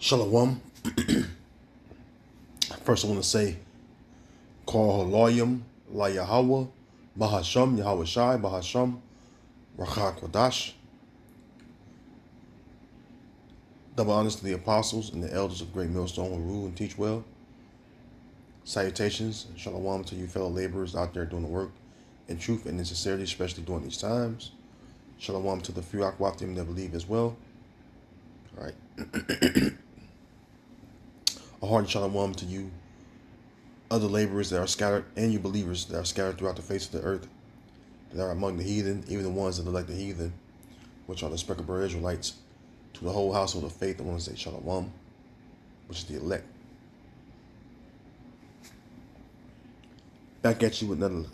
Shalom. First, I want to say, Call Haloyim, La Yahweh, Bahasham, Yahweh Shai, Bahasham, Rachak Kodash. Double honors to the apostles and the elders of Great Millstone who rule and teach well. Salutations and shalom to you fellow laborers out there doing the work in truth and in sincerity, especially during these times. Shalom to the few Akwaftim that believe as well. All right. A hearty shalom to you other laborers that are scattered, and you believers that are scattered throughout the face of the earth, that are among the heathen, even the ones that are like the heathen, which are the speckled Israelites, to the whole household of faith. I want to say shalom, which is the elect. Back at you with another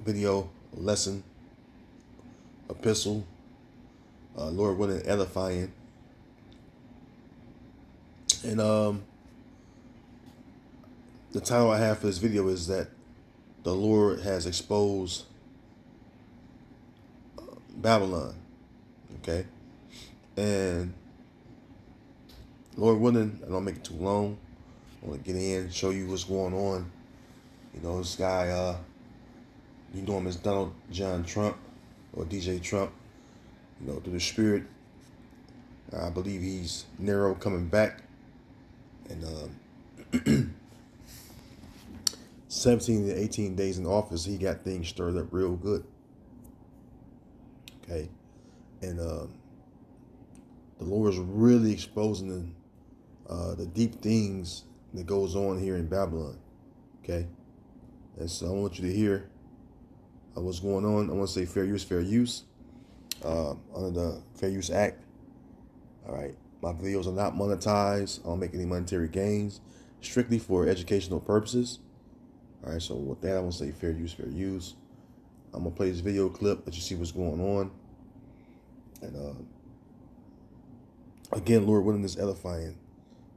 video, lesson, epistle, Lord willing, edifying. And the title I have for this video is that the Lord has exposed Babylon. Okay? And Lord willing, I don't make it too long. I want to get in, show you what's going on. You know, this guy, you know him as Donald John Trump or DJ Trump. You know, through the spirit, I believe he's Nero coming back. And 17 to 18 days in office, he got things stirred up real good. Okay. And the Lord is really exposing the deep things that goes on here in Babylon. Okay. And so I want you to hear what's going on. I want to say fair use, under the Fair Use Act. All right. My videos are not monetized. I don't make any monetary gains, strictly for educational purposes. All right. So with that, I want to say fair use. I'm going to play this video clip that you see what's going on. And again, Lord willing, is edifying,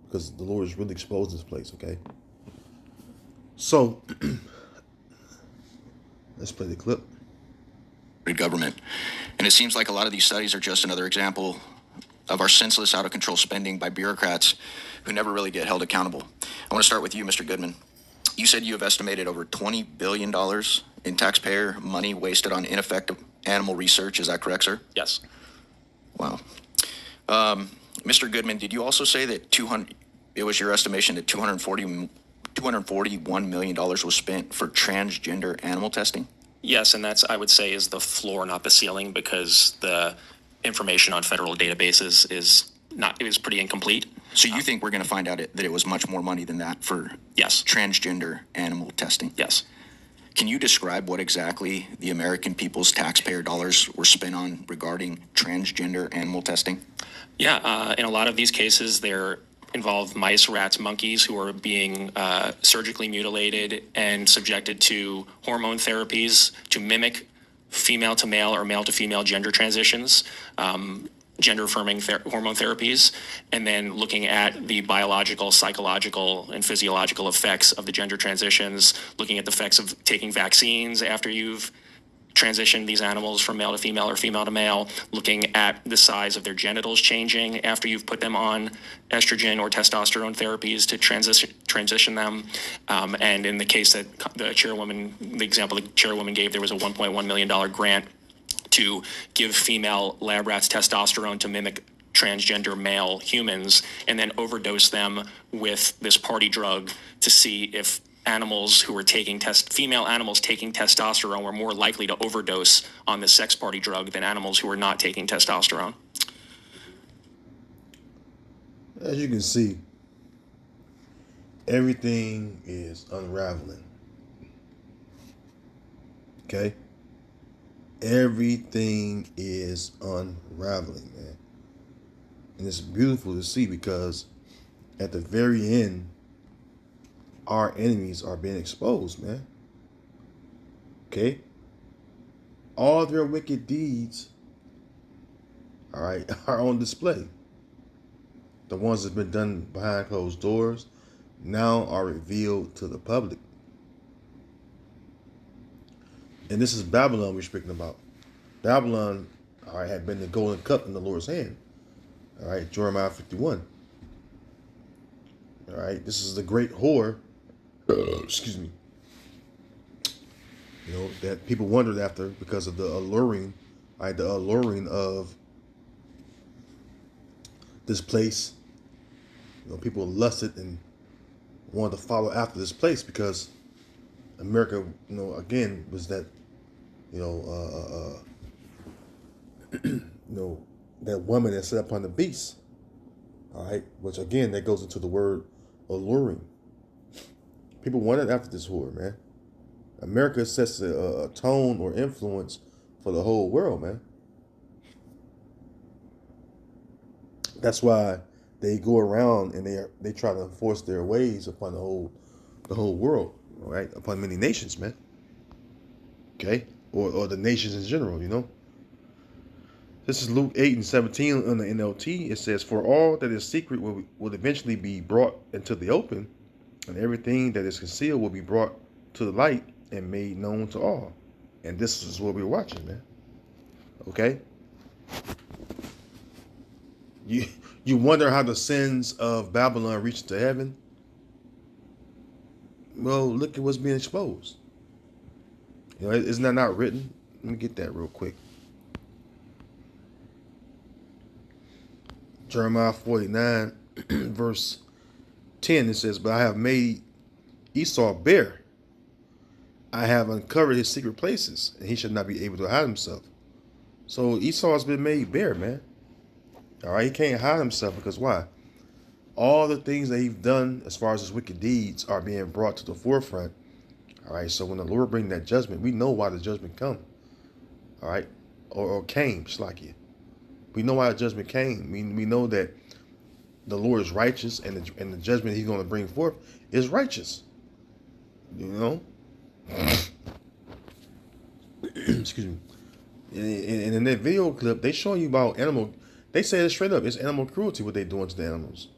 because the Lord is really exposed this place. Okay. So let's play the clip. Government. And it seems like a lot of these studies are just another example of our senseless, out of control spending by bureaucrats who never really get held accountable. I want to start with you, Mr. Goodman. You said you have estimated over $20 billion in taxpayer money wasted on ineffective animal research. Is that correct, sir? Yes. Wow. Mr. Goodman, did you also say that it was your estimation that $241 million was spent for transgender animal testing? Yes, and that's, I would say, is the floor, not the ceiling, because the information on federal databases is pretty incomplete. So you think we're going to find out that it was much more money than that for Yes. transgender animal testing? Yes. Can you describe what exactly the American people's taxpayer dollars were spent on regarding transgender animal testing? Yeah, in a lot of these cases, they're involve mice, rats, monkeys who are being surgically mutilated and subjected to hormone therapies to mimic female to male or male to female gender transitions, gender affirming hormone therapies, and then looking at the biological, psychological, and physiological effects of the gender transitions, looking at the effects of taking vaccines after you've transition these animals from male to female or female to male, looking at the size of their genitals changing after you've put them on estrogen or testosterone therapies to transition them. And in the case that the example the chairwoman gave, there was a $1.1 million grant to give female lab rats testosterone to mimic transgender male humans, and then overdose them with this party drug to see if animals who were female animals taking testosterone were more likely to overdose on the sex party drug than animals who were not taking testosterone. As you can see, everything is unraveling. Okay? Everything is unraveling, man. And it's beautiful to see, because at the very end, our enemies are being exposed, man. Okay? All their wicked deeds, all right, are on display. The ones that's been done behind closed doors now are revealed to the public. And this is Babylon we're speaking about. Babylon, all right, had been the golden cup in the Lord's hand. All right, Jeremiah 51. All right, this is the great whore. Excuse me. You know, that people wondered after because of the alluring, right? The alluring of this place. You know, people lusted and wanted to follow after this place because America, you know, again was that, you know, that woman that sat upon the beast. All right, which again that goes into the word alluring. People wanted after this whore, man. America sets a tone or influence for the whole world, man. That's why they go around and they try to enforce their ways upon the whole world, all right, upon many nations, man. Okay, or the nations in general, you know. This is Luke 8:17 on the NLT. It says, "For all that is secret will eventually be brought into the open, and everything that is concealed will be brought to the light and made known to all." And this is what we're watching, man. Okay? You wonder how the sins of Babylon reached to heaven? Well, look at what's being exposed. You know, isn't that not written? Let me get that real quick. Jeremiah 49, verse 10, it says, "But I have made Esau bare. I have uncovered his secret places, and he shall not be able to hide himself." So Esau has been made bare, man. All right, he can't hide himself because why? All the things that he's done as far as his wicked deeds are being brought to the forefront. All right, so when the Lord brings that judgment, we know why the judgment come. All right, or came, Shlakia. We know why the judgment came. We know that the Lord is righteous, and the judgment He's going to bring forth is righteous. You know. Excuse me. And in that video clip, they show you about animal. They say it straight up. It's animal cruelty what they doing to the animals.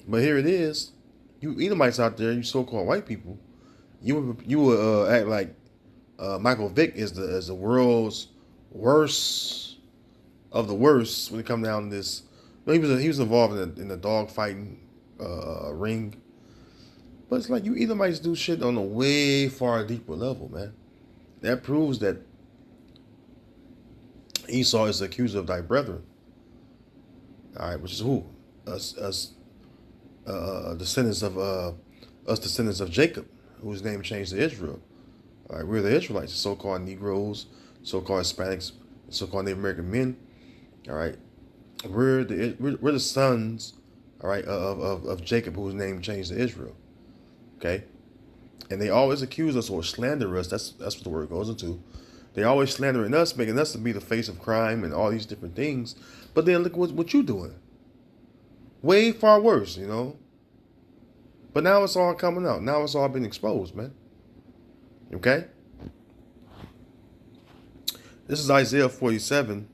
But here it is. You Edomites out there, you so-called white people, you would act like Michael Vick is the world's worst of the worst when it comes down to this. No, he was involved in the dog fighting ring. But it's like you Edomites do shit on a way far deeper level, man. That proves that Esau is the accuser of thy brethren. All right, which is who? Us descendants of Jacob, whose name changed to Israel. All right, we're the Israelites, the so-called Negroes, so-called Hispanics, so-called Native American men. All right, we're the sons, all right, of Jacob, whose name changed to Israel. Okay, and they always accuse us or slander us. That's what the word goes into. They always slandering us, making us to be the face of crime and all these different things. But then look what you're doing. Way far worse, you know. But now it's all coming out. Now it's all been exposed, man. Okay? This is Isaiah 47,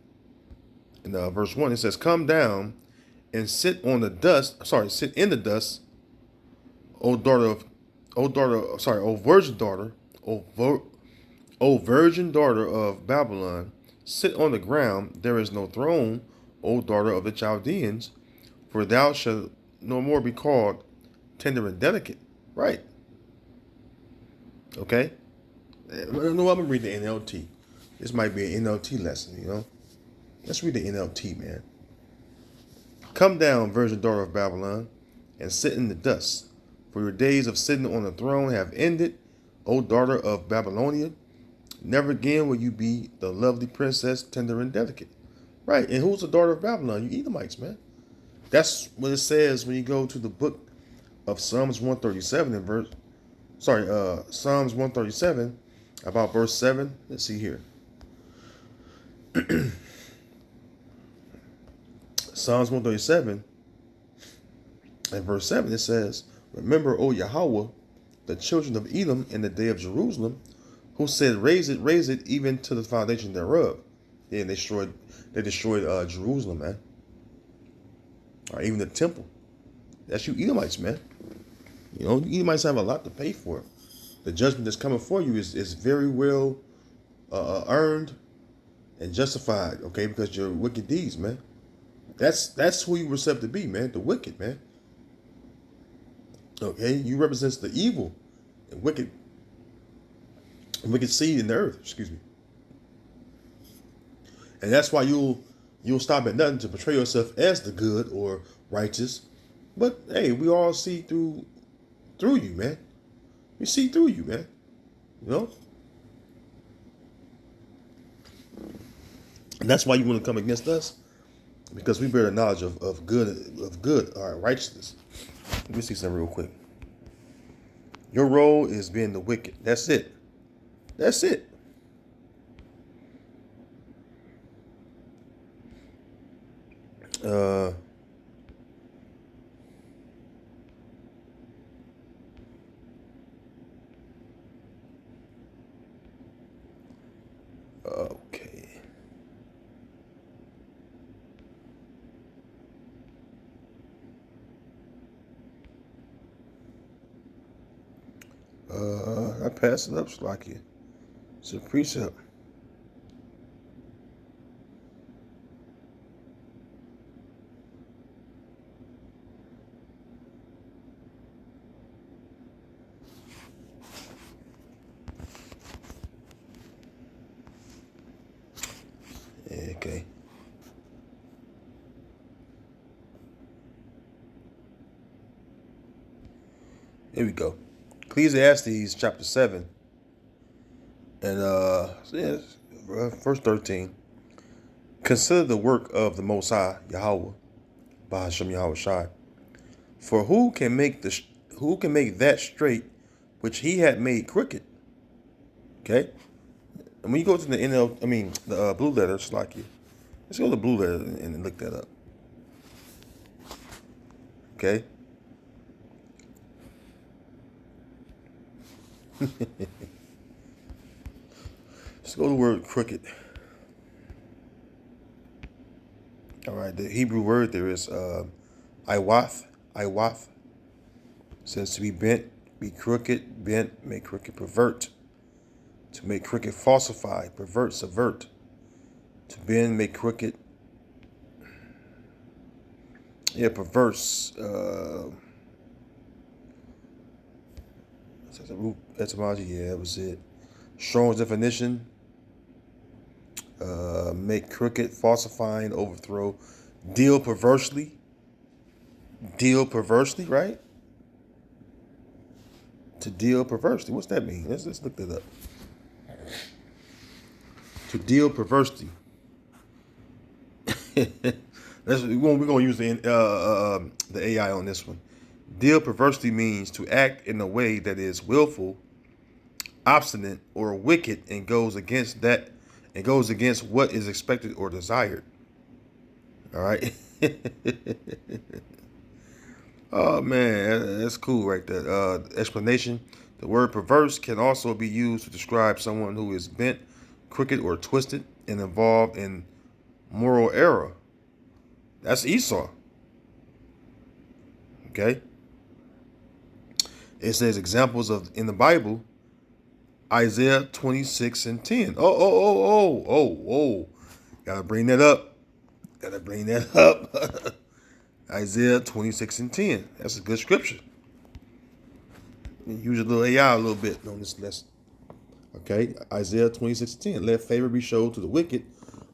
in verse 1. It says, "Come down and sit in the dust, O virgin daughter of Babylon, sit on the ground. There is no throne, O daughter of the Chaldeans, for thou shalt no more be called tender and delicate." Right. Okay? I'm going to read the NLT. This might be an NLT lesson, you know? Let's read the NLT, man. "Come down, virgin daughter of Babylon, and sit in the dust. For your days of sitting on the throne have ended, O daughter of Babylonia. Never again will you be the lovely princess, tender and delicate." Right. And who's the daughter of Babylon? You Edomites, man. That's what it says when you go to the book of Psalms 137 and Psalms 137 about verse 7. Let's see here. Psalms 137 and verse 7, it says, "Remember, O Yahweh, the children of Edom in the day of Jerusalem, who said, raise it, even to the foundation thereof." Yeah, they destroyed Jerusalem, man. Or even the temple. That's you Edomites, man. You know, you Edomites have a lot to pay for it. The judgment that's coming for you is very well earned and justified, okay, because your wicked deeds, man. That's who you were set to be, man. The wicked, man. Okay, you represents the evil and wicked seed in the earth. Excuse me. And that's why you'll stop at nothing to portray yourself as the good or righteous. But hey, we all see through you, man. We see through you, man. You know? And that's why you want to come against us. Because we bear the knowledge of good, all right, righteousness. Let me see something real quick. Your role is being the wicked. That's it. That's it. Okay. I passed it up, Slacky. It's a precept. Okay. Here we go. Ecclesiastes chapter 7 and verse 13. Consider the work of the Most High Yahweh, Bahashem Yahweh Shai. For who can make that straight which he had made crooked? Okay. And when you go to the the blue letter, it's like you. Let's go to the blue letter and look that up. Okay. Let's go to the word crooked. All right, the Hebrew word there is iwath. Iwath says to be bent, be crooked, bent, make crooked, pervert. To make crooked, falsify, pervert, subvert. To bend, make crooked. Yeah, perverse. That's a root etymology. Yeah, that was it. Strong's definition. Make crooked, falsifying, overthrow. Deal perversely. Deal perversely, right? To deal perversely. What's that mean? Let's look that up. To deal perversely. We're gonna use the AI on this one. Deal perversely means to act in a way that is willful, obstinate, or wicked, and goes against what is expected or desired. All right. Oh man, that's cool right there. Explanation: the word perverse can also be used to describe someone who is bent, crooked, or twisted, and involved in moral error. That's Esau. Okay. It says examples of in the Bible, Isaiah 26 and 10. Oh. Gotta bring that up. Isaiah 26 and 10. That's a good scripture. Use a little AI a little bit on this lesson. Okay, Isaiah 26 and 10. Let favor be showed to the wicked.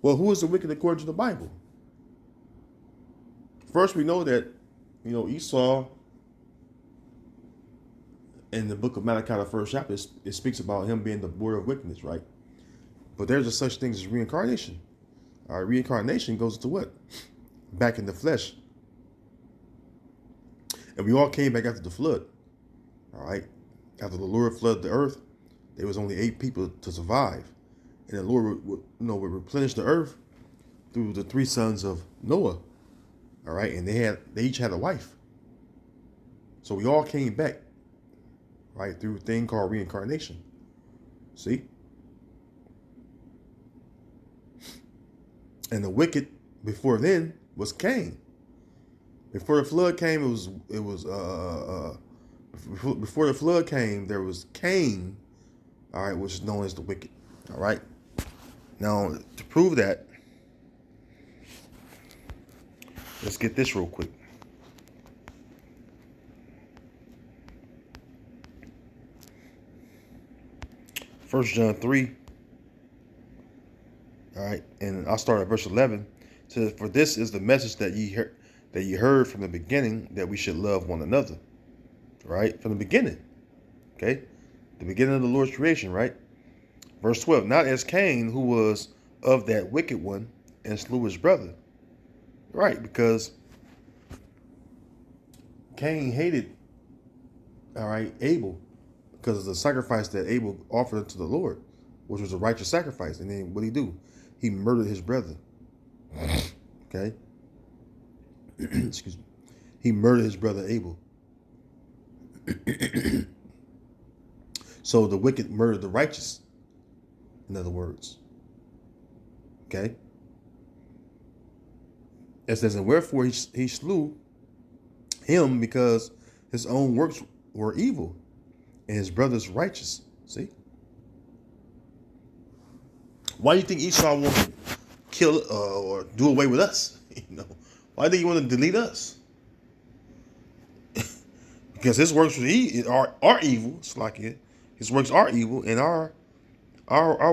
Well, who is the wicked according to the Bible? First, we know that, Esau in the book of Malachi, the first chapter, it speaks about him being the border of wickedness, right? But there's a such thing as reincarnation. Reincarnation goes to what? Back in the flesh. And we all came back after the flood. All right. After the Lord flooded the earth, there was only 8 people to survive. And the Lord would replenish the earth through the 3 sons of Noah. All right. And they each had a wife. So we all came back, right, through a thing called reincarnation. See? And the wicked before then was Cain. Before the flood came, before the flood came, there was Cain, all right, which is known as the wicked. All right. Now, to prove that, let's get this real quick. First John 3. All right, and I'll start at verse 11. It says, "For this is the message that ye heard from the beginning, that we should love one another." Right? From the beginning. Okay? The beginning of the Lord's creation, right? Verse 12. "Not as Cain, who was of that wicked one, and slew his brother." Right, because Cain hated, all right, Abel, because of the sacrifice that Abel offered to the Lord, which was a righteous sacrifice. And then what did he do? He murdered his brother. Okay? Excuse me. He murdered his brother Abel. So the wicked murdered the righteous, in other words. Okay? It says, "And wherefore he slew him, because his own works were evil, and his brother's righteous." See? Why do you think Esau wanted to kill or do away with us? Why do you think he want to delete us? Because his works are evil. It's like it. His works are evil, and our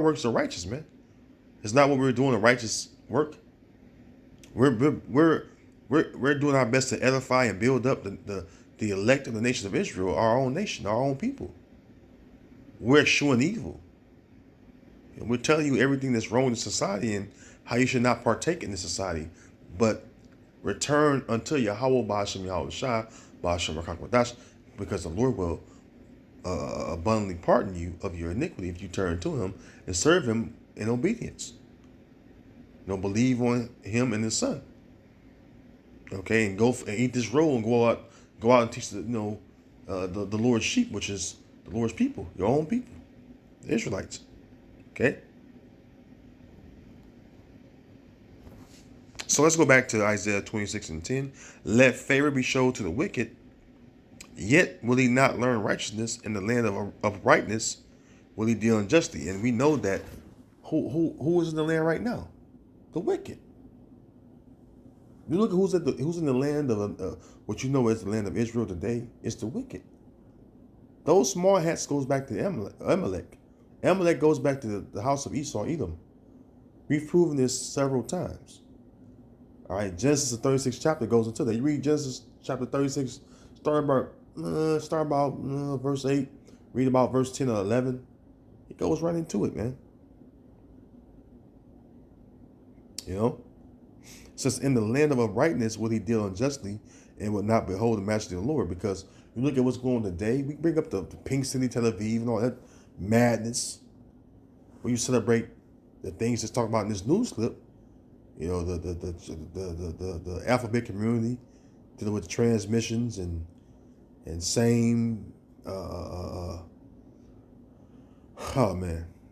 works are righteous, man. It's not what we're doing a righteous work. We're doing our best to edify and build up the elect of the nation of Israel, our own nation, our own people. We're eschewing evil. And we're telling you everything that's wrong in society and how you should not partake in this society. But return unto Yahweh Ba'ashem Yahweh Shai, Ba'ashem Rakakwadash, because the Lord will abundantly pardon you of your iniquity if you turn to him and serve him in obedience. Believe on him and his son. Okay, and go and eat this roll and go out and teach the Lord's sheep, which is the Lord's people, your own people, the Israelites. Okay. So let's go back to Isaiah 26:10. "Let favor be showed to the wicked, yet will he not learn righteousness. In the land of uprightness will he deal unjustly." And we know that who is in the land right now? The wicked. You look at who's in the land of what you know is the land of Israel today. It's the wicked. Those small hats goes back to Amalek. Amalek goes back to the house of Esau, Edom. We've proven this several times. All right, Genesis the 36th chapter goes into that. You read Genesis chapter 36, start about verse 8, read about verse 10 or 11. It goes right into it, man. It says, "In the land of uprightness will he deal unjustly, and will not behold the majesty of the Lord." Because you look at what's going on today, we bring up the Pink City, Tel Aviv, and all that madness. When you celebrate the things that's talked about in this news clip, the alphabet community dealing with transmissions and same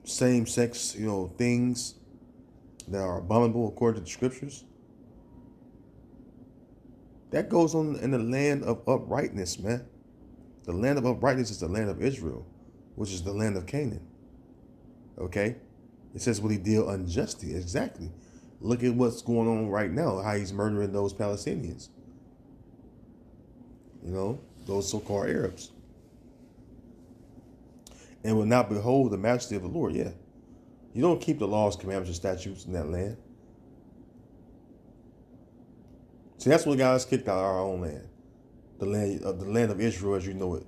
same sex things that are abominable according to the scriptures. That goes on in the land of uprightness, man. The land of uprightness is the land of Israel, which is the land of Canaan. Okay? It says, will he deal unjustly? Exactly. Look at what's going on right now, how he's murdering those Palestinians. Those so-called Arabs. And will not behold the majesty of the Lord. Yeah. You don't keep the laws, commandments, and statutes in that land. See, that's what got us kicked out of our own land. The land of Israel as you know it.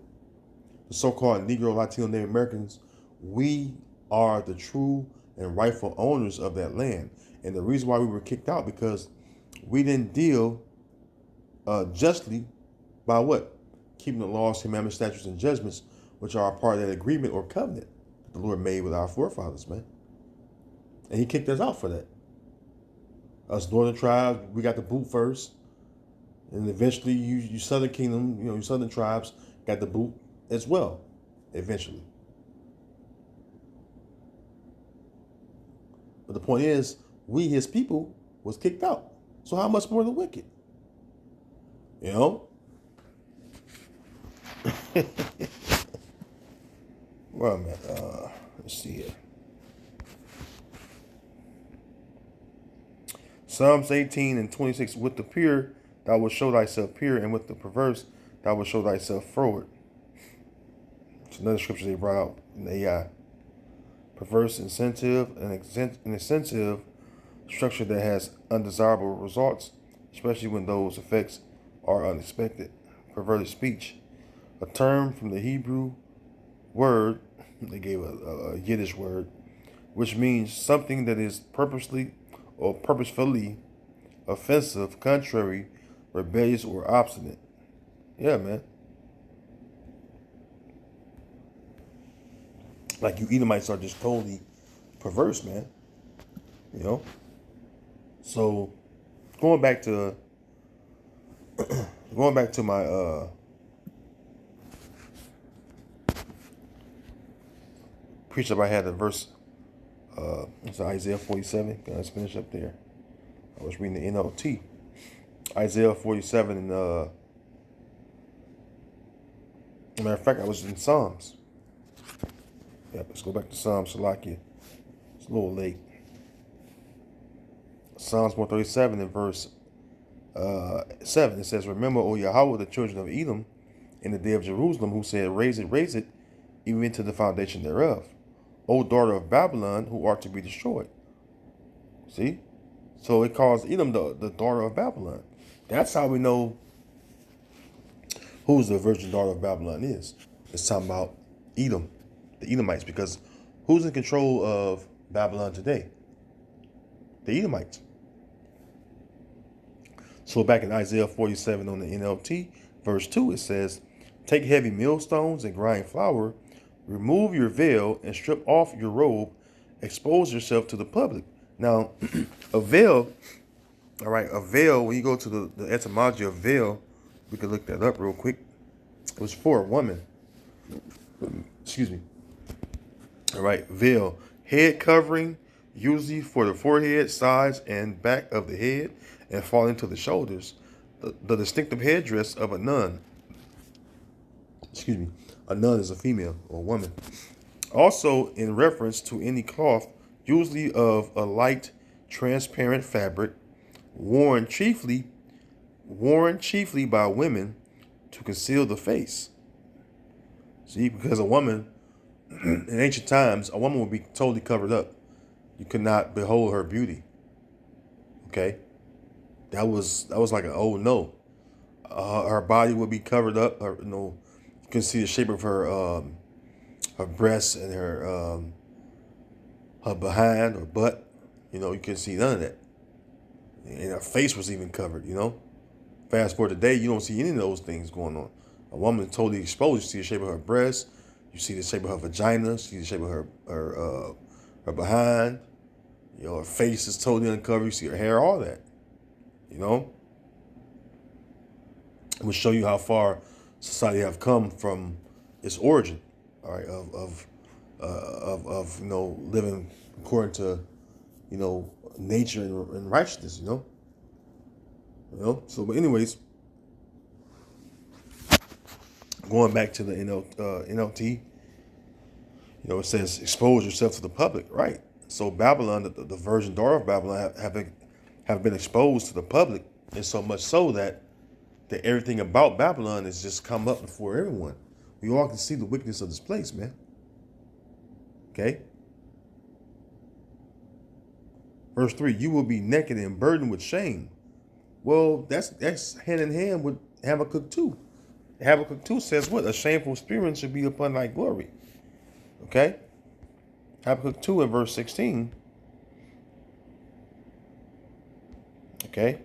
The so-called Negro, Latino, Native Americans, we are the true and rightful owners of that land. And the reason why we were kicked out, because we didn't deal justly by what? Keeping the laws, commandments, statutes, and judgments, which are a part of that agreement or covenant that the Lord made with our forefathers, man. And he kicked us out for that. Us northern tribes, we got the boot first. And eventually you southern kingdom, you southern tribes got the boot as well, eventually. But the point is, we, his people, was kicked out. So how much more the wicked? Well, man, let's see here. Psalms 18 and 26, with the pure thou wilt show thyself pure, and with the perverse thou wilt show thyself froward. It's another scripture they brought out in the AI. Perverse incentive, an incentive structure that has undesirable results, especially when those effects are unexpected. Perverted speech, a term from the Hebrew word, they gave a Yiddish word, which means something that is purposely or purposefully offensive, contrary, rebellious, or obstinate. Yeah, man. Like you Edomites are just totally perverse, man. You know? So going back to my precept I had, the verse it's Isaiah 47. Let's finish up there. I was reading the NLT. Isaiah 47 and matter of fact, I was in Psalms. Yep, let's go back to Psalms, Salakia. It's a little late. Psalms 137 and verse 7. It says, remember, O Yahweh, the children of Edom, in the day of Jerusalem, who said, raise it, even to the foundation thereof. O daughter of Babylon, who art to be destroyed. See? So it calls Edom the daughter of Babylon. That's how we know who's the virgin daughter of Babylon is. It's talking about Edom, the Edomites, because who's in control of Babylon today? The Edomites. So back in Isaiah 47 on the NLT, verse 2, it says, take heavy millstones and grind flour, remove your veil and strip off your robe, expose yourself to the public. Now, a veil, all right, a veil, when you go to the etymology of veil, we can look that up real quick. It was for a woman. Excuse me. All right, veil, head covering, usually for the forehead, sides, and back of the head, and falling to the shoulders. The distinctive headdress of a nun. Excuse me. A nun is a female or a woman. Also, in reference to any cloth, usually of a light, transparent fabric, worn chiefly by women to conceal the face. See, because a woman, in ancient times, a woman would be totally covered up. You could not behold her beauty. Okay, that was like an oh no. Her body would be covered up. You can see the shape of her breasts and her behind or butt. You can see none of that. And her face was even covered. Fast forward today, you don't see any of those things going on. A woman totally exposed. You see the shape of her breast. You see the shape of her vagina. You see the shape of her behind. Her face is totally uncovered. You see her hair, all that. It will show you how far society have come from its origin. All right, of living according to nature and righteousness. So, but anyways, going back to the NLT, it says expose yourself to the public, right? So Babylon, the virgin daughter of Babylon, have been exposed to the public, and so much so that everything about Babylon has just come up before everyone. We all can see the wickedness of this place, man. Okay. Verse 3, you will be naked and burdened with shame. Well, that's hand in hand with Habakkuk 2. Habakkuk 2 says what? A shameful spirit should be upon thy glory. Okay? Habakkuk 2 and verse 16. Okay?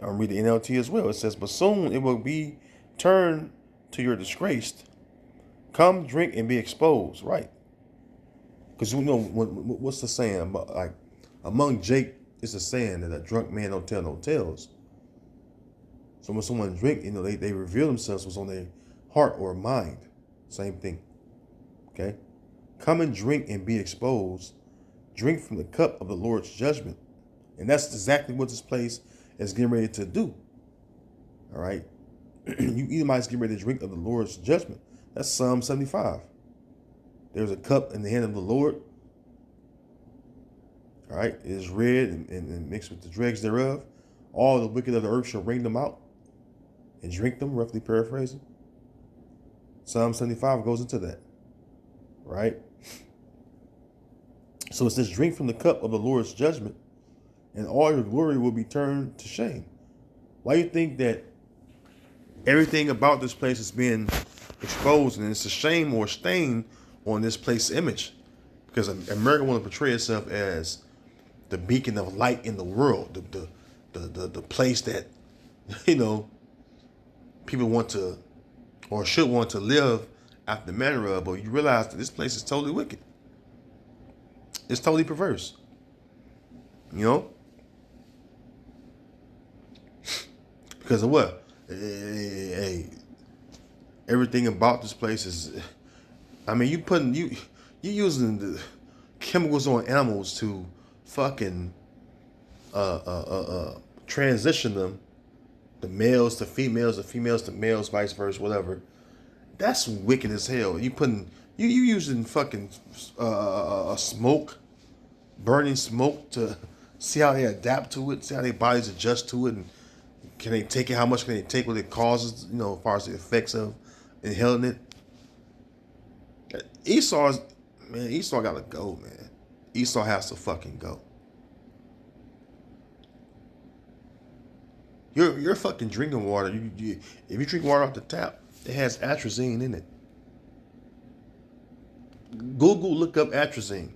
I'll read the NLT as well. It says, but soon it will be turned to your disgrace. Come, drink, and be exposed. Right. Because what's the saying? Like, among Jake, it's a saying that a drunk man don't tell no tales. So when someone drink, they reveal themselves what's on their heart or mind. Same thing. Okay? Come and drink and be exposed. Drink from the cup of the Lord's judgment. And that's exactly what this place is getting ready to do. All right? You Edomites get ready to drink of the Lord's judgment. That's Psalm 75. There's a cup in the hand of the Lord. All right? It is red and mixed with the dregs thereof. all the wicked of the earth shall wring them out and drink them, roughly paraphrasing. Psalm 75 goes into that, right? So it says, drink from the cup of the Lord's judgment, and all your glory will be turned to shame. Why do you think that everything about this place is being exposed, and it's a shame or a stain on this place's image? Because America wants to portray itself as the beacon of light in the world, the place that, you know, people want to or should want to live after the manner of. But you realize that this place is totally wicked. It's totally perverse. You know? Because of what? Hey, everything about this place is, I mean, you using the chemicals on animals to fucking transition them, the males to females, the females to males, vice versa, whatever. That's wicked as hell. You using fucking smoke, burning smoke to see how they adapt to it, see how their bodies adjust to it, and can they take it? How much can they take? What it causes, you know, as far as the effects of inhaling it. Esau gotta go, man. Esau has to fucking go. You're fucking drinking water. If you drink water off the tap, it has atrazine in it. Google, look up atrazine.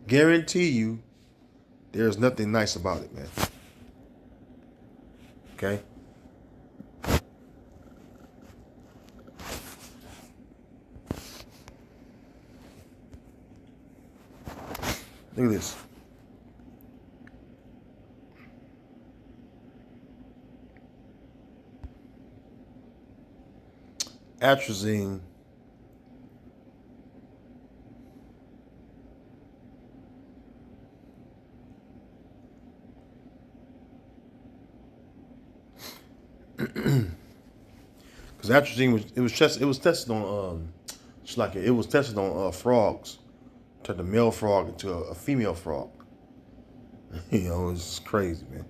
Guarantee you, there's nothing nice about it, man. Okay? Look at this. Atrazine because atrazine was tested on frogs, turned a male frog into a female frog. You know, it's crazy, man.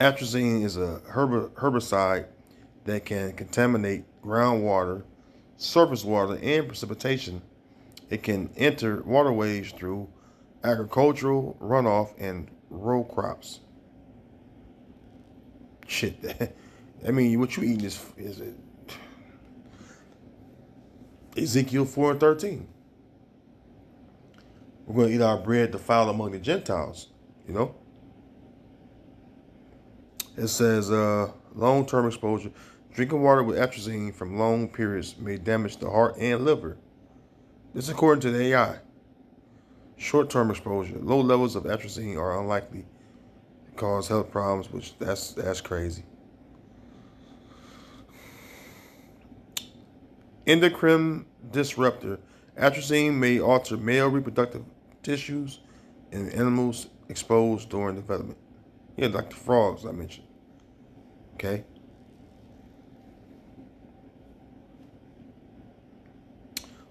Atrazine is a herbicide that can contaminate groundwater, surface water, and precipitation. It can enter waterways through agricultural runoff and row crops. Shit, I mean, what you eating is it Ezekiel 4:13. We're going to eat our bread defiled among the Gentiles, you know? It says long-term exposure. Drinking water with atrazine from long periods may damage the heart and liver. This is according to the AI. Short-term exposure. Low levels of atrazine are unlikely to cause health problems, which that's crazy. Endocrine disruptor. Atrazine may alter male reproductive tissues in animals exposed during development. Yeah, like the frogs I mentioned. Okay.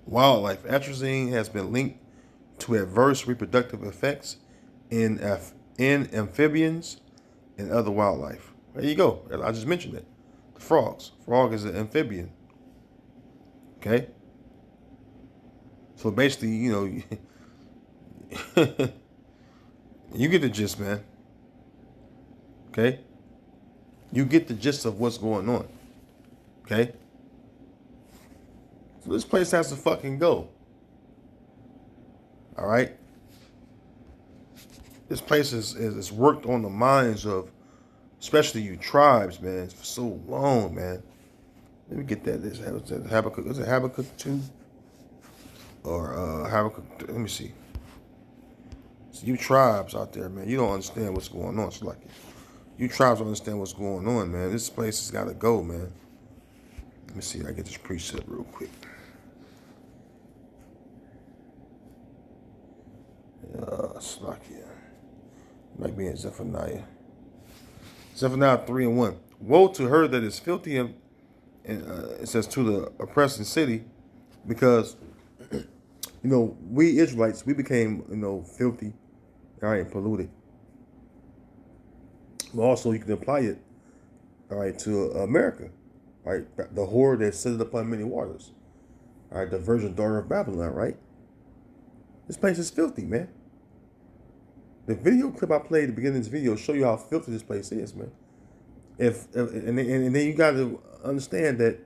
Wildlife. Atrazine has been linked to adverse reproductive effects in amphibians and other wildlife. There you go. I just mentioned it. The frogs. Frog is an amphibian. Okay. So basically, you know, you get the gist, man. Okay? You get the gist of what's going on. Okay? So this place has to fucking go. All right? This place is worked on the minds of, especially you tribes, man, for so long, man. Let me get that. This Habakkuk. Is it Habakkuk 2? Or Habakkuk, let me see. So you tribes out there, man, you don't understand what's going on. It's like you tribes don't understand what's going on, man. This place has got to go, man. Let me see. I get this precept real quick. Slakia. Might be in Zephaniah. Zephaniah 3:1. Woe to her that is filthy, and it says to the oppressing city, because you know, we Israelites, we became, you know, filthy, all right, polluted. But also you can apply it, all right, to America, right? The whore that sitteth upon many waters, all right, the virgin daughter of Babylon, right? This place is filthy, man. The video clip I played at the beginning of this video show you how filthy this place is, man. And then you got to understand that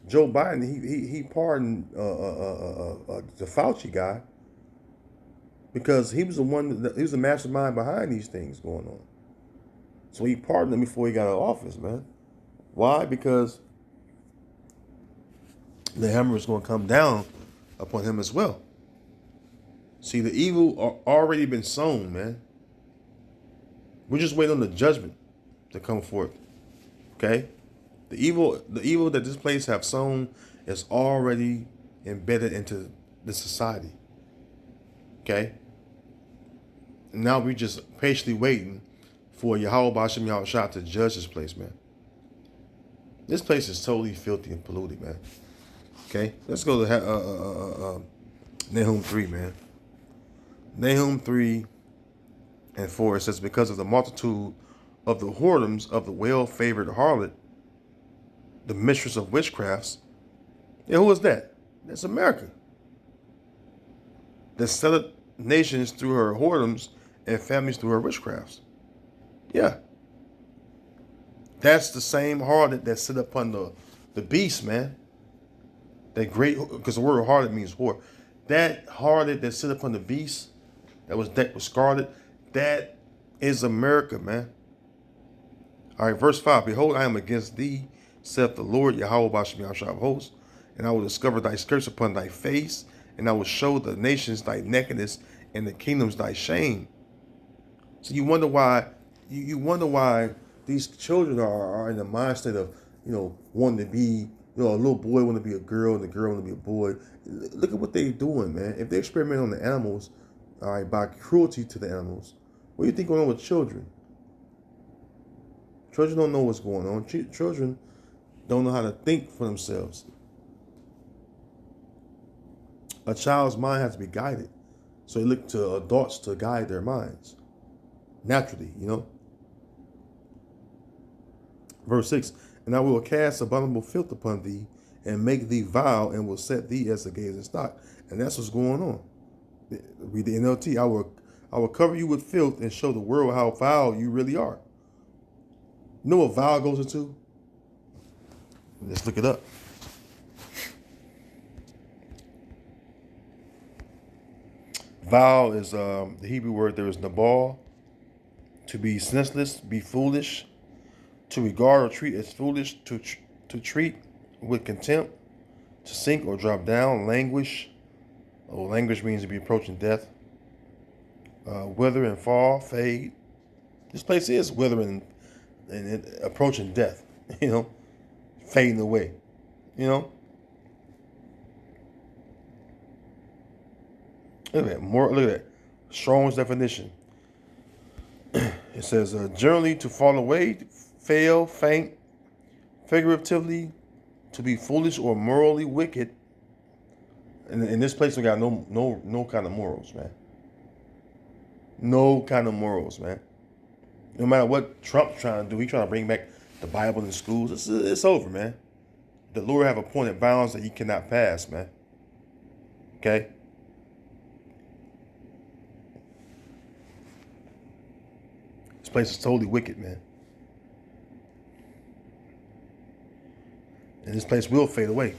Joe Biden he pardoned the Fauci guy because he was he was the mastermind behind these things going on. So he pardoned him before he got out of office, man. Why? Because the hammer is going to come down upon him as well. See, the evil already been sown, man. We're just waiting on the judgment to come forth. Okay? The evil that this place have sown is already embedded into the society. Okay? And now we're just patiently waiting for Yahweh Bashem Yahushua to judge this place, man. This place is totally filthy and polluted, man. Okay? Let's go to Nahum 3, man. Nahum 3 and 4, it says, because of the multitude of the whoredoms of the well-favored harlot, the mistress of witchcrafts. Yeah, who is that? That's America. That selleth nations through her whoredoms and families through her witchcrafts. Yeah. That's the same harlot that sit upon the beast, man. That great, because the word harlot means whore. That harlot that sit upon the beast, that was decked with scarlet, that is America, man. All right, verse 5. Behold, I am against thee, saith the Lord, Yahweh Bashem Yahushua of hosts, and I will discover thy skirts upon thy face, and I will show the nations thy nakedness, and the kingdoms thy shame. So you wonder why, you wonder why these children are in the mindset of, wanting to be, a little boy want to be a girl, and the girl want to be a boy. Look at what they're doing, man. If they experiment on the animals, all right, by cruelty to the animals, what do you think going on with children? Children don't know what's going on. Children don't know how to think for themselves. A child's mind has to be guided. So you look to adults to guide their minds. Naturally, Verse 6, and I will cast abominable filth upon thee, and make thee vile, and will set thee as a gazing stock. And that's what's going on. Read the NLT. I will cover you with filth and show the world how vile you really are. You know what vile goes into? Let's look it up. Vile is the Hebrew word. There is nabal, to be senseless, be foolish, to regard or treat as foolish, to treat with contempt, to sink or drop down, languish. Languish means to be approaching death. Wither and fall, fade. This place is withering and approaching death, fading away, Look at that. Look at that. Strong's definition. It says, generally to fall away, fail, faint, figuratively, to be foolish or morally wicked. And in this place, we got no kind of morals, man. No kind of morals, man. No matter what Trump's trying to do, he's trying to bring back the Bible in schools. It's over, man. The Lord have appointed bounds that he cannot pass, man. Okay? This place is totally wicked, man. And this place will fade away.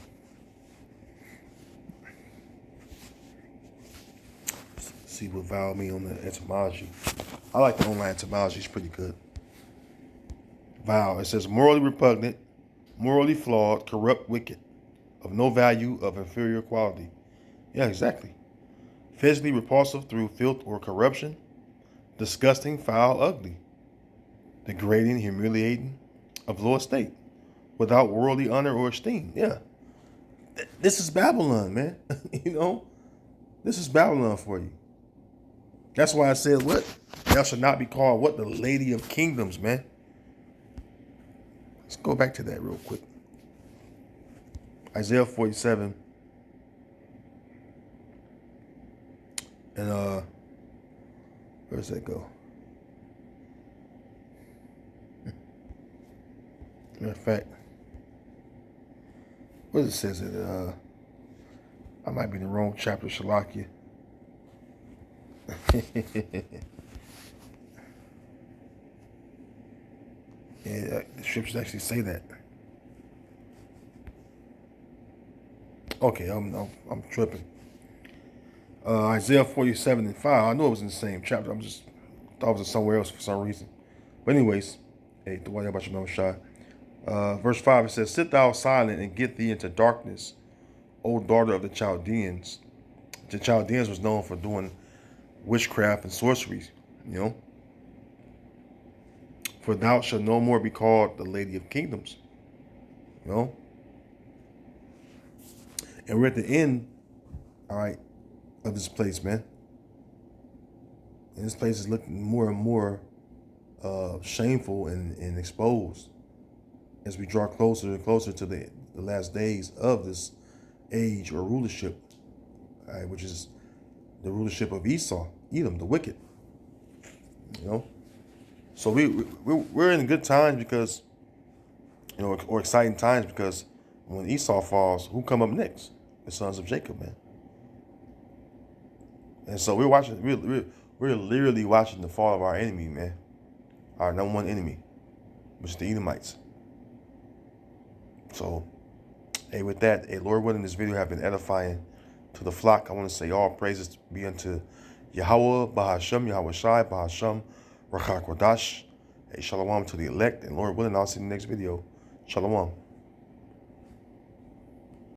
Let's see what vowel mean on the etymology. I like the online etymology. It's pretty good. Vow. It says morally repugnant, morally flawed, corrupt, wicked, of no value, of inferior quality. Yeah, exactly. Physically repulsive through filth or corruption, disgusting, foul, ugly, degrading, humiliating, of low estate, without worldly honor or esteem. Yeah. This is Babylon, man. This is Babylon for you. That's why I said, what? Thou shalt not be called, what? The Lady of Kingdoms, man. Let's go back to that real quick. Isaiah 47. And where does that go? Matter of fact, what does it says it? I might be in the wrong chapter, Shalakia. Yeah, the scriptures actually say that. Okay, I'm tripping. Isaiah 47:5. I know it was in the same chapter. I'm just thought it was somewhere else for some reason. But anyways, hey, the one about your shy. Verse 5, it says, "Sit thou silent and get thee into darkness, O daughter of the Chaldeans." The Chaldeans was known for doing witchcraft and sorcery, you know. "For thou shalt no more be called the Lady of Kingdoms," you know. And we're at the end, all right, of this place, man. And this place is looking more and more shameful and exposed as we draw closer and closer to the last days of this age or rulership, all right, which is the rulership of Esau, Edom, the wicked. You know, so we're in good times because, you know, or exciting times because when Esau falls, who come up next? The sons of Jacob, man. And so we're watching. We're literally watching the fall of our enemy, man. Our number one enemy, which is the Edomites. So, hey, with that, hey, Lord willing, this video have been edifying to the flock. I want to say all praises be unto Yahweh, Bahashem, Yahweh Shai, Bahashem, Rakak Wadash. Hey, shalom to the elect, and Lord willing, I'll see you in the next video. Shalom.